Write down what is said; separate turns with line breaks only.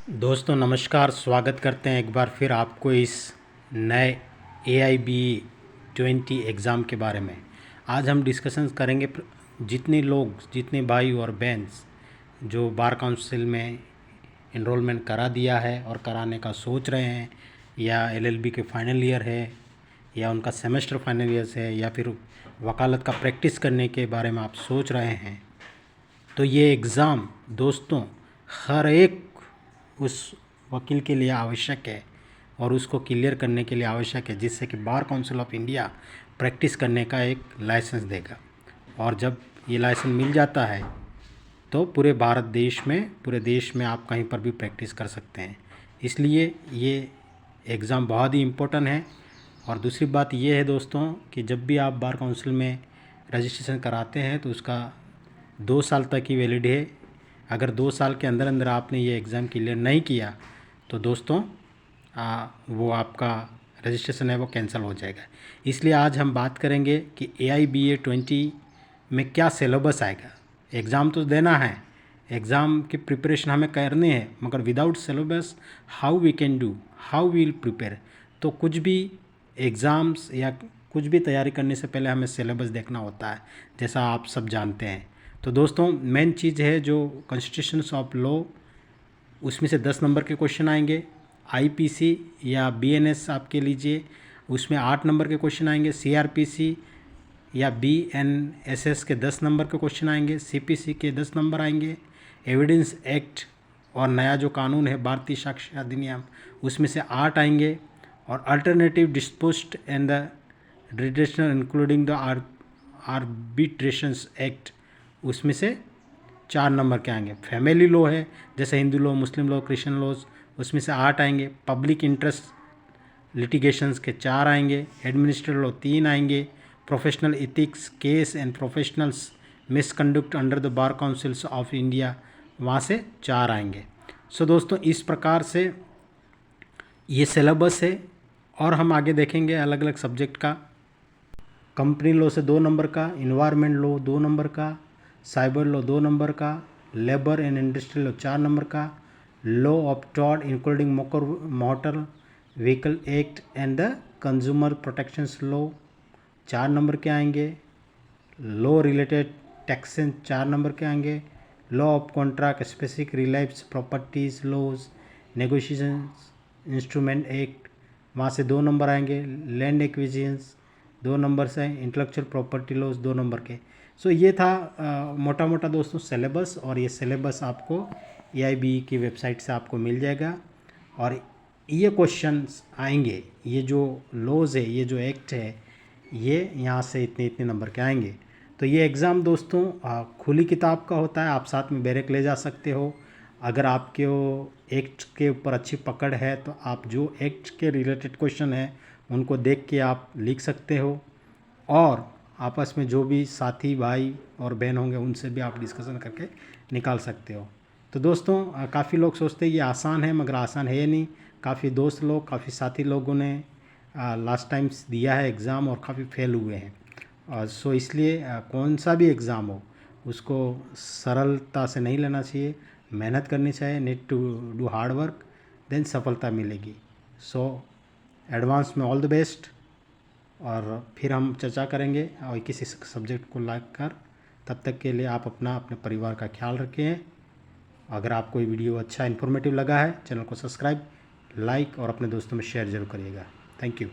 दोस्तों नमस्कार, स्वागत करते हैं एक बार फिर आपको इस नए AIBE 20 एग्ज़ाम के बारे में। आज हम डिस्कशन करेंगे जितने भाई और बहन जो बार काउंसिल में इनरोलमेंट करा दिया है और कराने का सोच रहे हैं, या LLB के फाइनल ईयर है, या उनका सेमेस्टर फाइनल ईयर है, या फिर वकालत का प्रैक्टिस करने के बारे में आप सोच रहे हैं, तो ये एग्ज़ाम दोस्तों हर एक उस वकील के लिए आवश्यक है और उसको क्लियर करने के लिए आवश्यक है, जिससे कि bar council of India practice करने का एक लाइसेंस देगा। और जब ये लाइसेंस मिल जाता है तो पूरे देश में आप कहीं पर भी प्रैक्टिस कर सकते हैं। इसलिए ये एग्ज़ाम बहुत ही इम्पोर्टेंट है। और दूसरी बात ये है दोस्तों कि जब भी आप बार काउंसिल में रजिस्ट्रेशन कराते हैं तो उसका 2 साल तक ही वैलिड है। अगर 2 साल के अंदर अंदर आपने ये एग्ज़ाम क्लियर नहीं किया तो दोस्तों वो आपका रजिस्ट्रेशन है वो कैंसिल हो जाएगा। इसलिए आज हम बात करेंगे कि AIBA 20 में क्या सिलेबस आएगा। एग्ज़ाम तो देना है, एग्ज़ाम की प्रिपरेशन हमें करनी है, मगर without syllabus how we can do, how we will prepare. तो कुछ भी एग्ज़ाम्स या कुछ भी तैयारी करने से पहले हमें सिलेबस देखना होता है, जैसा आप सब जानते हैं। तो दोस्तों मेन चीज़ है जो कॉन्स्टिट्यूशंस ऑफ लॉ, उसमें से 10 नंबर के क्वेश्चन आएंगे। IPC या BNS आपके लीजिए, उसमें 8 नंबर के क्वेश्चन आएंगे। CRPC या BNSS के 10 नंबर के क्वेश्चन आएंगे। CPC के 10 नंबर आएंगे। एविडेंस एक्ट और नया जो कानून है भारतीय साक्ष्य अधिनियम, उसमें से 8 आएंगे। और alternative disposed and the relational including the arbitrations act, उसमें से 4 नंबर के आएंगे। फैमिली लॉ है जैसे Hindu law, Muslim law, Christian laws, उसमें से 8 आएंगे। पब्लिक इंटरेस्ट लिटिगेशंस के 4 आएंगे। एडमिनिस्ट्रेटिव लॉ 3 आएंगे। Professional ethics case and professionals misconduct under the bar councils of India, वहाँ से 4 आएंगे। सो दोस्तों इस प्रकार से ये सिलेबस है। और हम आगे देखेंगे अलग अलग सब्जेक्ट का। कंपनी लॉ से 2 नंबर का, इन्वायरमेंट लॉ 2 नंबर का, साइबर लॉ 2 नंबर का, labour and industrial law 4 number का, law of tort including motor vehicle act and the consumer protections law 4 number के आएंगे। लॉ रिलेटेड टैक्सेस 4 नंबर के आएंगे। Law of contract specific reliefs properties laws, negotiation instrument act, वहाँ से 2 number आएंगे। Land acquisitions 2 number से, intellectual property laws 2 number के। सो ये था मोटा मोटा दोस्तों सिलेबस। और ये सिलेबस आपको AIBE की वेबसाइट से आपको मिल जाएगा। और ये क्वेश्चंस आएंगे, ये जो लॉज है, ये जो एक्ट है, ये यहाँ से इतने इतने नंबर के आएंगे। तो ये एग्ज़ाम दोस्तों खुली किताब का होता है। आप साथ में बैरक ले जा सकते हो। अगर आपके वो एक्ट के ऊपर अच्छी पकड़ है तो आप जो एक्ट के रिलेटेड क्वेश्चन है उनको देख के आप लिख सकते हो। और आपस में जो भी साथी भाई और बहन होंगे उनसे भी आप डिस्कशन करके निकाल सकते हो। तो दोस्तों काफ़ी लोग सोचते हैं ये आसान है, मगर आसान है नहीं। काफ़ी दोस्त लोग, काफ़ी साथी लोगों ने लास्ट टाइम्स दिया है एग्ज़ाम और काफ़ी फेल हुए हैं। और सो इसलिए कौन सा भी एग्ज़ाम हो उसको सरलता से नहीं लेना चाहिए, मेहनत करनी चाहिए। Need to do hard work, then सफलता मिलेगी। सो एडवांस में ऑल द बेस्ट। और फिर हम चर्चा करेंगे और किसी सब्जेक्ट को लाइक कर। तब तक के लिए आप अपना अपने परिवार का ख्याल रखें। अगर आपको ये वीडियो अच्छा इन्फॉर्मेटिव लगा है, चैनल को सब्सक्राइब, लाइक और अपने दोस्तों में शेयर ज़रूर करिएगा। Thank you.